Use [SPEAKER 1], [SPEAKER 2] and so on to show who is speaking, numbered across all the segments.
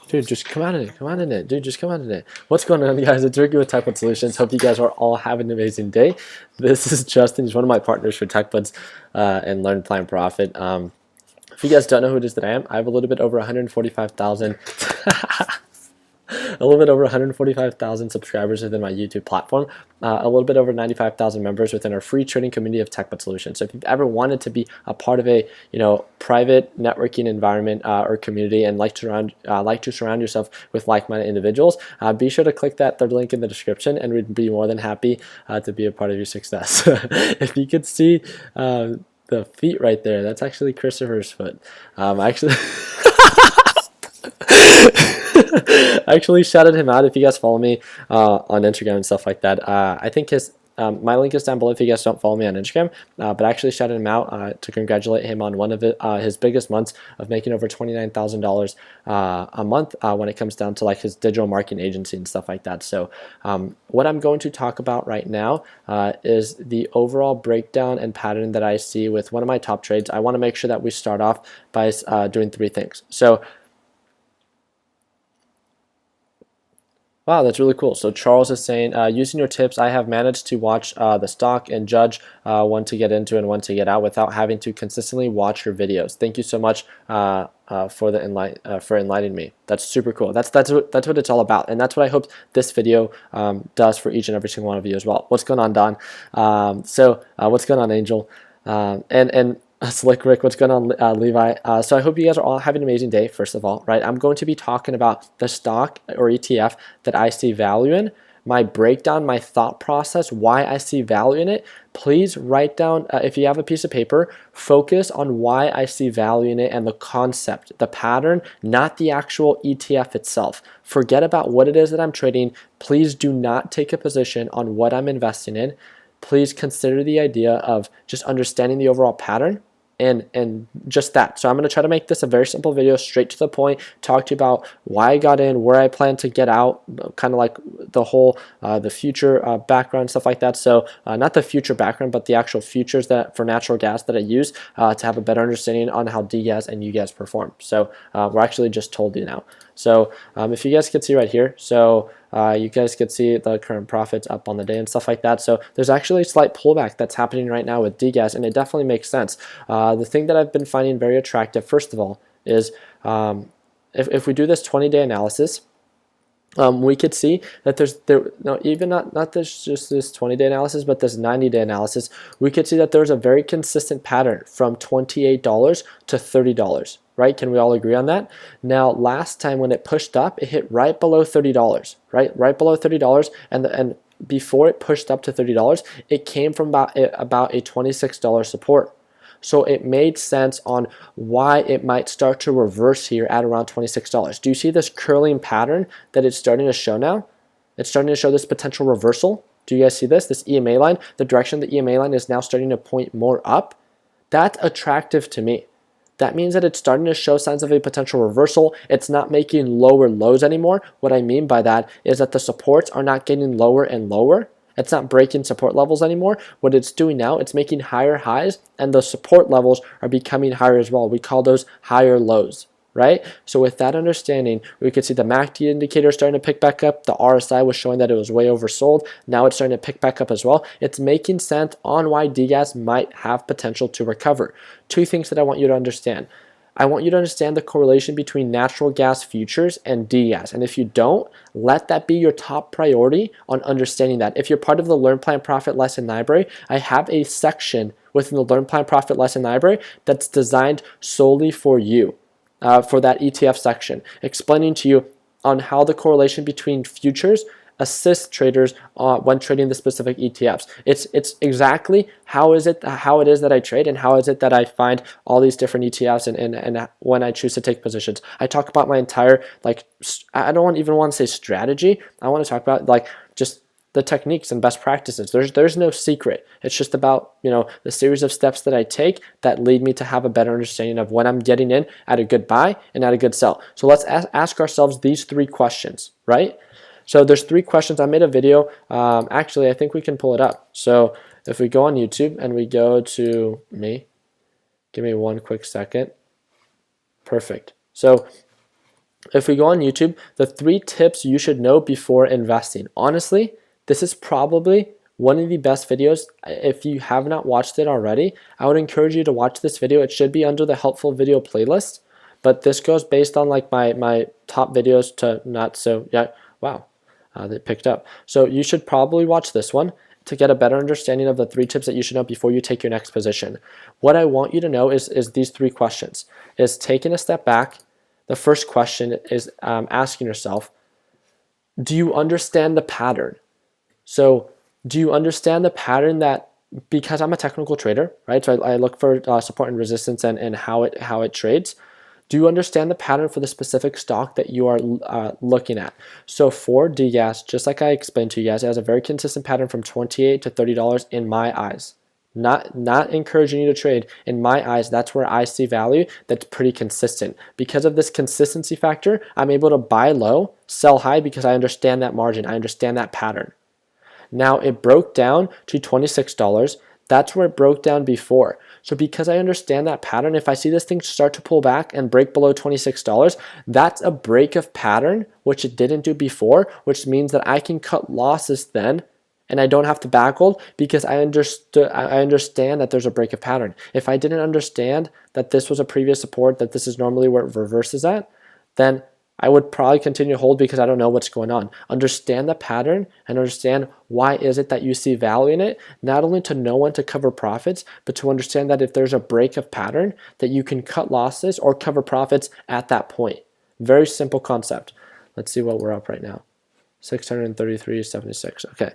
[SPEAKER 1] Dude, just come out in it. Come out in it. Dude, just come out in it. What's going on, guys? It's Ricky with TechBud Solutions. Hope you guys are all having an amazing day. This is Justin. He's one of my partners for TechBuds and Learn, Plan, Profit. If you guys don't know who it is that I am, I have a little bit over 145,000 a little bit over 145,000 subscribers within my YouTube platform, a little bit over 95,000 members within our free trading community of TechBud Solutions. So if you've ever wanted to be a part of a private networking environment or community and like to surround yourself with like-minded individuals, be sure to click that third link in the description, and we'd be more than happy to be a part of your success. If you could see the feet right there, that's actually Christopher's foot. Actually. I actually shouted him out. If you guys follow me on Instagram and stuff like that, I think my link is down below if you guys don't follow me on Instagram, but I actually shouted him out to congratulate him on one of his biggest months of making over $29,000 a month when it comes down to like his digital marketing agency and stuff like that. So what I'm going to talk about right now is the overall breakdown and pattern that I see with one of my top trades. I want to make sure that we start off by doing three things. So wow, that's really cool. So Charles is saying, using your tips, I have managed to watch the stock and judge when to get into and when to get out without having to consistently watch your videos. Thank you so much for enlightening me. That's super cool. That's what it's all about, and that's what I hope this video does for each and every single one of you as well. What's going on, Don? What's going on, Angel? And Slick Rick, what's going on, Levi? So I hope you guys are all having an amazing day, first of all, right? I'm going to be talking about the stock or ETF that I see value in, my breakdown, my thought process, why I see value in it. Please write down, if you have a piece of paper, focus on why I see value in it and the concept, the pattern, not the actual ETF itself. Forget about what it is that I'm trading. Please do not take a position on what I'm investing in. Please consider the idea of just understanding the overall pattern and just that. So I'm going to try to make this a very simple video, straight to the point, talk to you about why I got in, where I plan to get out, kind of like the whole the future background, stuff like that. So not the future background, but the actual futures that for natural gas that I use to have a better understanding on how DGAZ and UGAZ perform. So we're actually just told you now. So if you guys can see right here, so you guys can see the current profits up on the day and stuff like that. So there's actually a slight pullback that's happening right now with DGAZ, and it definitely makes sense. The thing that I've been finding very attractive, first of all, is if we do this 20-day analysis, we could see that not just this 20-day analysis, but this 90-day analysis, we could see that there's a very consistent pattern from $28 to $30. Right? Can we all agree on that? Now, last time when it pushed up, it hit right below $30, right? Right below $30, and before it pushed up to $30, it came from about a $26 support. So it made sense on why it might start to reverse here at around $26. Do you see this curling pattern that it's starting to show now? It's starting to show this potential reversal. Do you guys see this? This EMA line, the direction of the EMA line is now starting to point more up. That's attractive to me. That means that it's starting to show signs of a potential reversal. It's not making lower lows anymore. What I mean by that is that the supports are not getting lower and lower. It's not breaking support levels anymore. What it's doing now, it's making higher highs, and the support levels are becoming higher as well. We call those higher lows, right? So with that understanding, we could see the MACD indicator starting to pick back up. The RSI was showing that it was way oversold. Now it's starting to pick back up as well. It's making sense on why DGAZ might have potential to recover. Two things that I want you to understand. I want you to understand the correlation between natural gas futures and DGAZ. And if you don't, let that be your top priority on understanding that. If you're part of the Learn, Plan, Profit lesson library, I have a section within the Learn, Plan, Profit lesson library that's designed solely for you. For that ETF section, explaining to you on how the correlation between futures assists traders when trading the specific ETFs. It's exactly how it is that I trade, and how is it that I find all these different ETFs and when I choose to take positions. I talk about my entire, like, I don't even want to say strategy. I want to talk about like just the techniques and best practices. There's no secret. It's just about, the series of steps that I take that lead me to have a better understanding of when I'm getting in at a good buy and at a good sell. So let's ask ourselves these three questions, right? So there's three questions. I made a video. Actually, I think we can pull it up. So if we go on YouTube and we go to me, give me one quick second. Perfect. So if we go on YouTube, the 3 tips you should know before investing. Honestly, this is probably one of the best videos. If you have not watched it already, I would encourage you to watch this video. It should be under the helpful video playlist, but this goes based on like my top videos to not so, yeah, wow, they picked up. So you should probably watch this one to get a better understanding of the 3 tips that you should know before you take your next position. What I want you to know is these 3 questions, is taking a step back. The first question is asking yourself, do you understand the pattern? So do you understand the pattern that, because I'm a technical trader, right? So I look for support and resistance and how it trades. Do you understand the pattern for the specific stock that you are looking at? So for DGAZ, just like I explained to you guys, it has a very consistent pattern from $28 to $30 in my eyes. Not encouraging you to trade. In my eyes, that's where I see value that's pretty consistent. Because of this consistency factor, I'm able to buy low, sell high because I understand that margin. I understand that pattern. Now it broke down to $26. That's where it broke down before. So because I understand that pattern, if I see this thing start to pull back and break below $26, that's a break of pattern, which it didn't do before, which means that I can cut losses then, and I don't have to back hold because I understand that there's a break of pattern. If I didn't understand that this was a previous support, that this is normally where it reverses at, then I would probably continue to hold because I don't know what's going on. Understand the pattern and understand why is it that you see value in it, not only to know when to cover profits, but to understand that if there's a break of pattern, that you can cut losses or cover profits at that point. Very simple concept. Let's see what we're up right now. 633.76. Okay.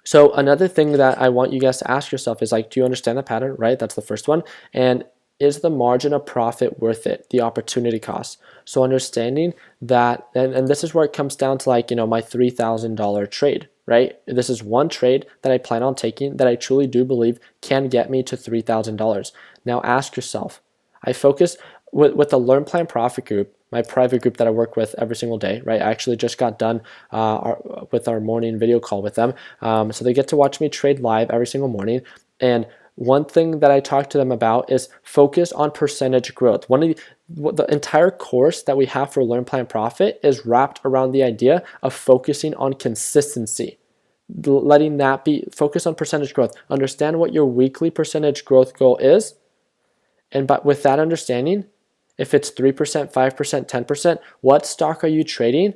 [SPEAKER 1] So another thing that I want you guys to ask yourself is like, do you understand the pattern, right? That's the first one. And is the margin of profit worth it, the opportunity cost? So understanding that, and this is where it comes down to like, my $3,000 trade, right? This is one trade that I plan on taking that I truly do believe can get me to $3,000. Now ask yourself, I focus with the Learn Plan Profit group, my private group that I work with every single day, right? I actually just got done with our morning video call with them. So they get to watch me trade live every single morning. And one thing that I talk to them about is focus on percentage growth. The entire course that we have for Learn Plan Profit is wrapped around the idea of focusing on consistency. Letting that be, focus on percentage growth. Understand what your weekly percentage growth goal is. And with that understanding, if it's 3%, 5%, 10%, what stock are you trading?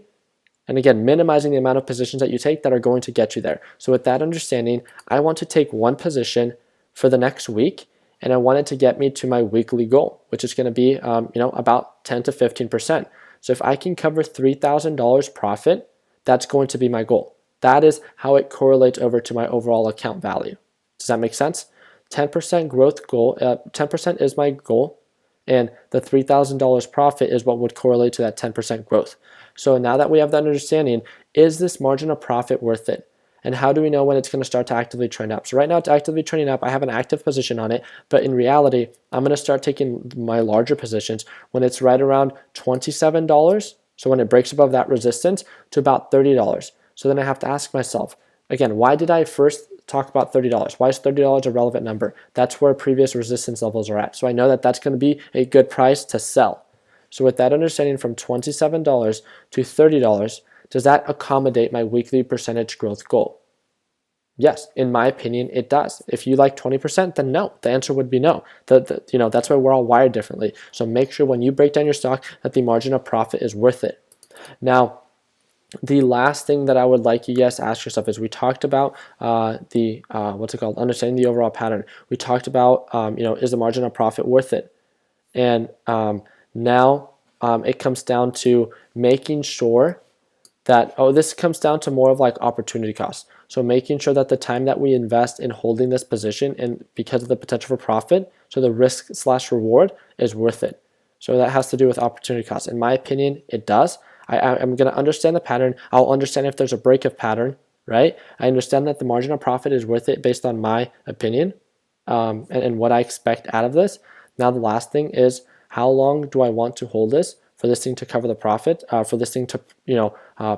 [SPEAKER 1] And again, minimizing the amount of positions that you take that are going to get you there. So with that understanding, I want to take one position for the next week, and I want it to get me to my weekly goal, which is going to be about 10 to 15%. So if I can cover $3,000 profit, that's going to be my goal. That is how it correlates over to my overall account value. Does that make sense? 10% growth goal, 10% is my goal, and the $3,000 profit is what would correlate to that 10% growth. So now that we have that understanding, is this margin of profit worth it? And how do we know when it's going to start to actively trend up? So right now it's actively trending up. I have an active position on it, but in reality, I'm going to start taking my larger positions when it's right around $27. So when it breaks above that resistance to about $30. So then I have to ask myself, again, why did I first talk about $30? Why is $30 a relevant number? That's where previous resistance levels are at. So I know that that's going to be a good price to sell. So with that understanding from $27 to $30, does that accommodate my weekly percentage growth goal? Yes, in my opinion, it does. If you like 20%, then no. The answer would be no. That's why we're all wired differently. So make sure when you break down your stock that the margin of profit is worth it. Now, the last thing that I would like you guys to ask yourself is we talked about understanding the overall pattern. We talked about, is the margin of profit worth it? And now it comes down to making sure that, this comes down to more of like opportunity cost. So making sure that the time that we invest in holding this position and because of the potential for profit, so the risk/reward is worth it. So that has to do with opportunity cost. In my opinion, it does. I'm going to understand the pattern. I'll understand if there's a break of pattern, right? I understand that the margin of profit is worth it based on my opinion and what I expect out of this. Now the last thing is, how long do I want to hold this for this thing to cover the profit, for this thing to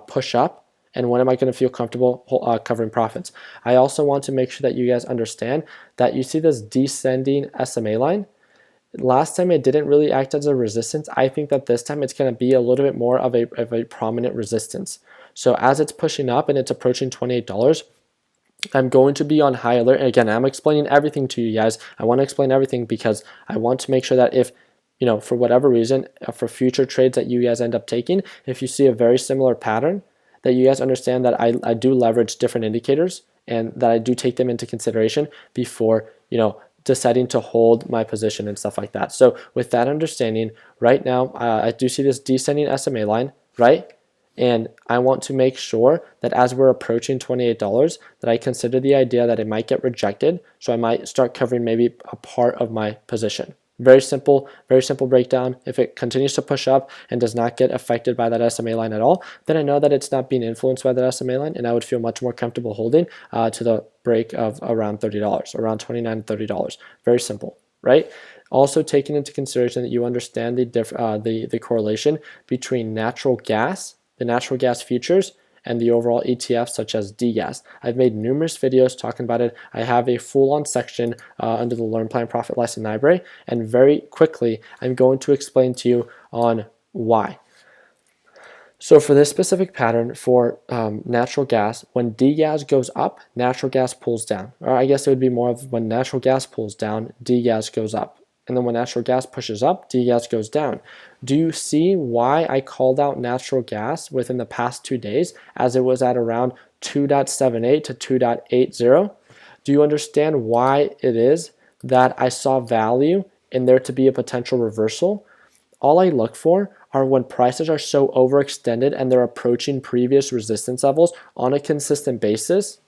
[SPEAKER 1] push up, and when am I going to feel comfortable covering profits? I also want to make sure that you guys understand that you see this descending SMA line. Last time it didn't really act as a resistance. I think that this time it's going to be a little bit more of a prominent resistance. So as it's pushing up and it's approaching $28, I'm going to be on high alert. And again, I'm explaining everything to you guys. I want to explain everything because I want to make sure that if, for whatever reason, for future trades that you guys end up taking, if you see a very similar pattern, that you guys understand that I do leverage different indicators and that I do take them into consideration before, deciding to hold my position and stuff like that. So with that understanding, right now, I do see this descending SMA line, right? And I want to make sure that as we're approaching $28, that I consider the idea that it might get rejected. So I might start covering maybe a part of my position. Very simple breakdown. If it continues to push up and does not get affected by that SMA line at all, then I know that it's not being influenced by that SMA line, and I would feel much more comfortable holding to the break of around $30, around $29, $30. Very simple, right? Also taking into consideration that you understand the correlation between natural gas, the natural gas futures, and the overall ETFs such as DGAZ. I've made numerous videos talking about it. I have a full-on section under the Learn, Plan, Profit lesson library, and very quickly I'm going to explain to you on why. So for this specific pattern for natural gas, when DGAZ goes up, natural gas pulls down. Or I guess it would be more of when natural gas pulls down, DGAZ goes up. And then when natural gas pushes up, DGAZ goes down. Do you see why I called out natural gas within the past 2 days as it was at around 2.78 to 2.80? Do you understand why it is that I saw value in there to be a potential reversal? All I look for are when prices are so overextended and they're approaching previous resistance levels on a consistent basis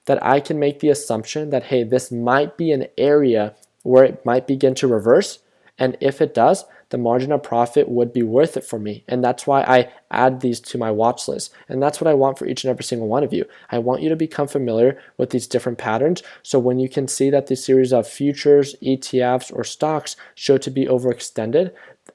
[SPEAKER 1] that I can make the assumption that, hey, this might be an area where it might begin to reverse, and if it does, the margin of profit would be worth it for me. And that's why I add these to my watch list. And that's what I want for each and every single one of you. I want you to become familiar with these different patterns, so when you can see that the series of futures, ETFs, or stocks show to be overextended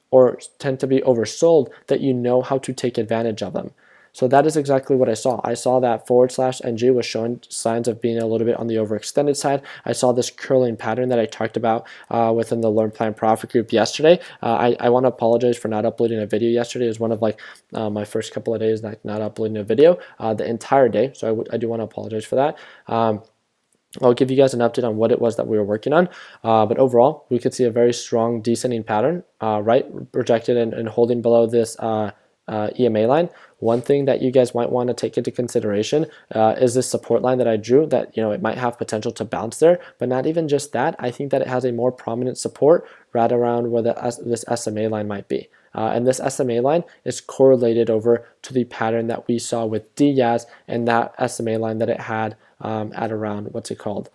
[SPEAKER 1] or tend to be oversold, that you know how to take advantage of them. So that is exactly what I saw. I saw that /NG was showing signs of being a little bit on the overextended side. I saw this curling pattern that I talked about within the Learn, Plan, Profit group yesterday. I want to apologize for not uploading a video yesterday. It was one of my first couple of days not uploading a video the entire day. So I do want to apologize for that. I'll give you guys an update on what it was that we were working on. But overall, we could see a very strong descending pattern, right? Projected and holding below this EMA line. One thing that you guys might want to take into consideration is this support line that I drew, that it might have potential to bounce there, but not even just that. I think that it has a more prominent support right around where this SMA line might be. And this SMA line is correlated over to the pattern that we saw with DGAZ and that SMA line that it had at around, what's it called?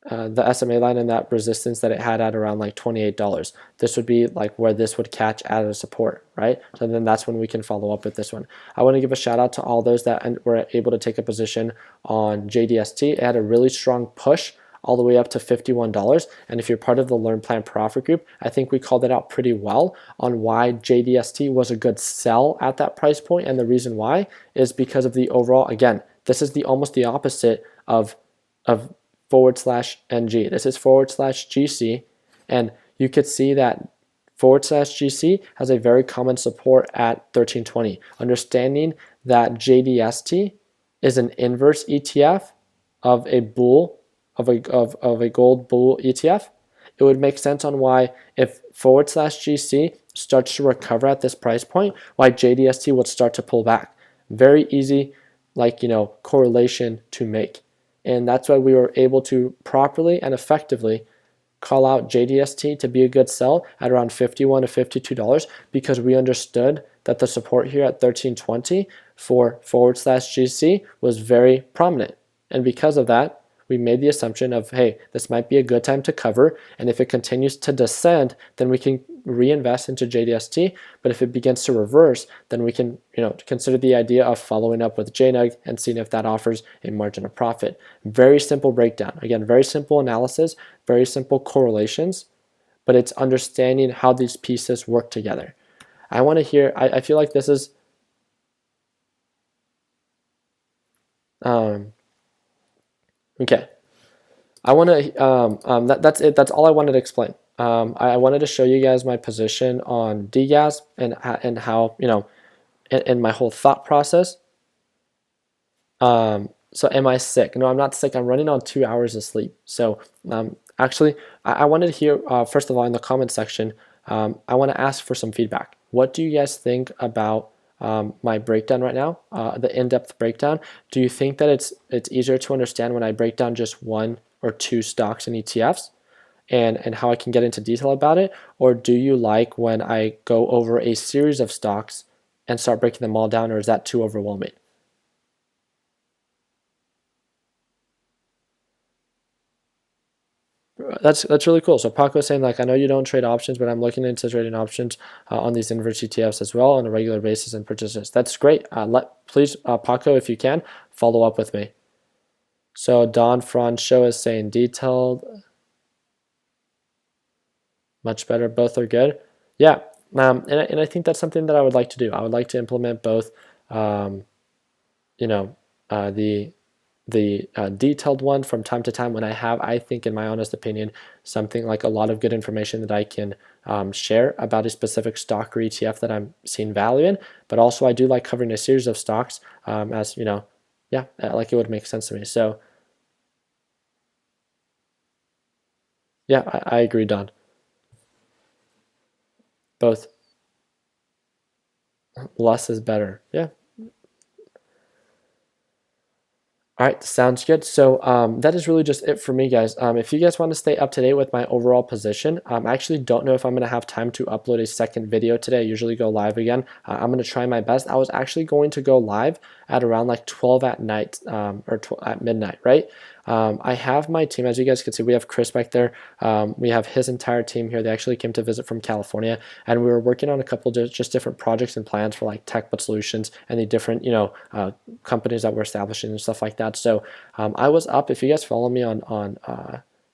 [SPEAKER 1] The SMA line and that resistance that it had at around like $28. This would be like where this would catch as a support, right? So then that's when we can follow up with this one. I want to give a shout out to all those that were able to take a position on JDST. It had a really strong push all the way up to $51. And if you're part of the Learn, Plan, Profit group, I think we called it out pretty well on why JDST was a good sell at that price point. And the reason why is because of the overall, again, this is almost the opposite of /NG. This is /GC, and you could see that /GC has a very common support at 1320. Understanding that JDST is an inverse ETF of a gold bull ETF, it would make sense on why if /GC starts to recover at this price point, why JDST would start to pull back. Very easy, correlation to make. And that's why we were able to properly and effectively call out JDST to be a good sell at around $51 to $52, because we understood that the support here at 1320 for /GC was very prominent. And because of that, we made the assumption of, hey, this might be a good time to cover, and if it continues to descend, then we can reinvest into JDST. But if it begins to reverse, then we can consider the idea of following up with JNUG and seeing if that offers a margin of profit. Very simple breakdown. Again, very simple analysis, very simple correlations, but it's understanding how these pieces work together. I want to hear, I feel like this is okay. I want to that's it. That's all I wanted to explain. I wanted to show you guys my position on DGAZ and how, you know, in my whole thought process. So am I sick? No, I'm not sick. I'm running on 2 hours of sleep. So actually, I wanted to hear, first of all, in the comment section, I want to ask for some feedback. What do you guys think about my breakdown right now, the in-depth breakdown? Do you think that it's easier to understand when I break down just one or two stocks and ETFs and how I can get into detail about it? Or do you like when I go over a series of stocks and start breaking them all down, or is that too overwhelming? That's really cool. So Paco's saying, like, I know you don't trade options, but I'm looking into trading options on these inverse ETFs as well on a regular basis and purchases. That's great. Please, Paco, if you can, follow up with me. So Don Francho is saying detailed, much better. Both are good. Yeah, and I think that's something that I would like to do. I would like to implement both, you know, the detailed one from time to time when I have, I think, in my honest opinion, something like a lot of good information that I can share about a specific stock or ETF that I'm seeing value in. But also, I do like covering a series of stocks, as you know, yeah, like it would make sense to me. So yeah, I agree, Don. Both less is better. Yeah. All right, sounds good. So that is really just it for me, guys. If you guys want to stay up to date with my overall position, I actually don't know if I'm going to have time to upload a second video today. I usually go live again. I'm going to try my best. I was actually going to go live at around like 12 at night or at midnight, right? I have my team, as you guys can see, we have Chris back there. We have his entire team here. They actually came to visit from California, and we were working on a couple of just different projects and plans for like TechBot Solutions and the different, you know, companies that we're establishing and stuff like that. So I was up. If you guys follow me on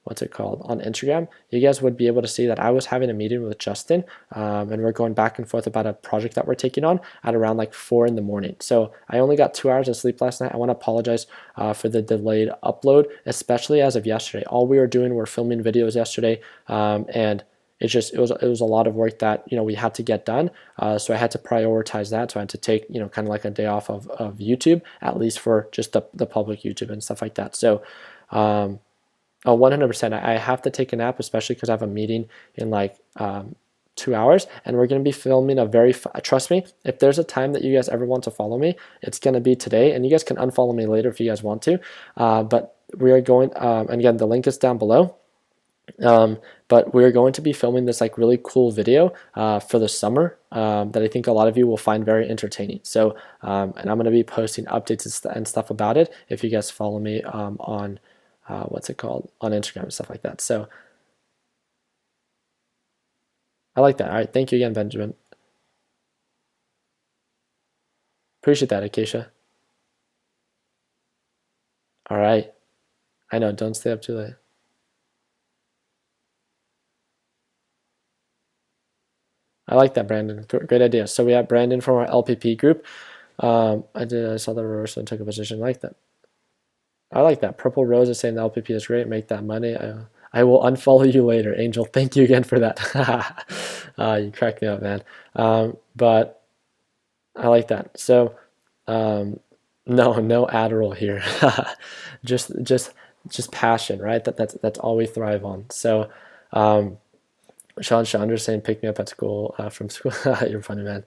[SPEAKER 1] what's it called, on Instagram, you guys would be able to see that I was having a meeting with Justin, and we're going back and forth about a project that we're taking on at around like 4 in the morning. So I only got 2 hours of sleep last night. I want to apologize for the delayed upload, especially as of yesterday. All we were doing were filming videos yesterday, and it was a lot of work that, you know, we had to get done. So I had to prioritize that. So I had to take, you know, kind of like a day off of YouTube, at least for just the public YouTube and stuff like that. So 100%. I have to take a nap, especially because I have a meeting in like 2 hours, and we're going to be filming a very, trust me, if there's a time that you guys ever want to follow me, it's going to be today, and you guys can unfollow me later if you guys want to, but we are going, and again, the link is down below, but we're going to be filming this like really cool video for the summer that I think a lot of you will find very entertaining. So, and I'm going to be posting updates and stuff about it if you guys follow me on what's it called, on Instagram and stuff like that. So I like that. All right, thank you again, Benjamin. Appreciate that, Acacia. All right, I know, don't stay up too late. I like that, Brandon. Great idea. So we have Brandon from our LPP group. I saw the reverse and took a position like that. I like that. Purple Rose is saying the LPP is great. Make that money. I will unfollow you later, Angel. Thank you again for that. You cracked me up, man. But I like that. So no Adderall here. just passion, right? That's all we thrive on. So Sean Chandra saying pick me up at school from school. You're funny, man.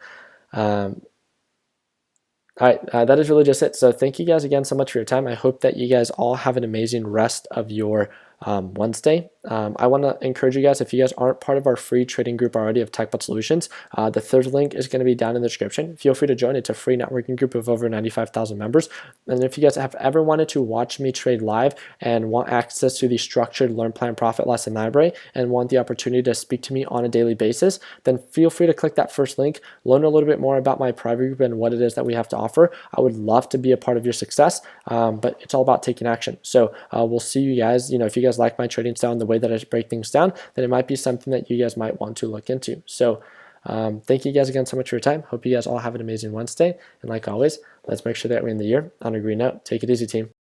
[SPEAKER 1] All right, that is really just it. So thank you guys again so much for your time. I hope that you guys all have an amazing rest of your Wednesday. I want to encourage you guys, if you guys aren't part of our free trading group already of TechBot Solutions, the third link is going to be down in the description. Feel free to join. It's a free networking group of over 95,000 members. And if you guys have ever wanted to watch me trade live and want access to the structured Learn, Plan, Profit lesson library and want the opportunity to speak to me on a daily basis, then feel free to click that first link, learn a little bit more about my private group and what it is that we have to offer. I would love to be a part of your success, but it's all about taking action. So we'll see you guys. You know, if you guys like my trading style and the way that I break things down, then it might be something that you guys might want to look into. So thank you guys again so much for your time. Hope you guys all have an amazing Wednesday. And like always, let's make sure that we end the year on a green note. Take it easy, team.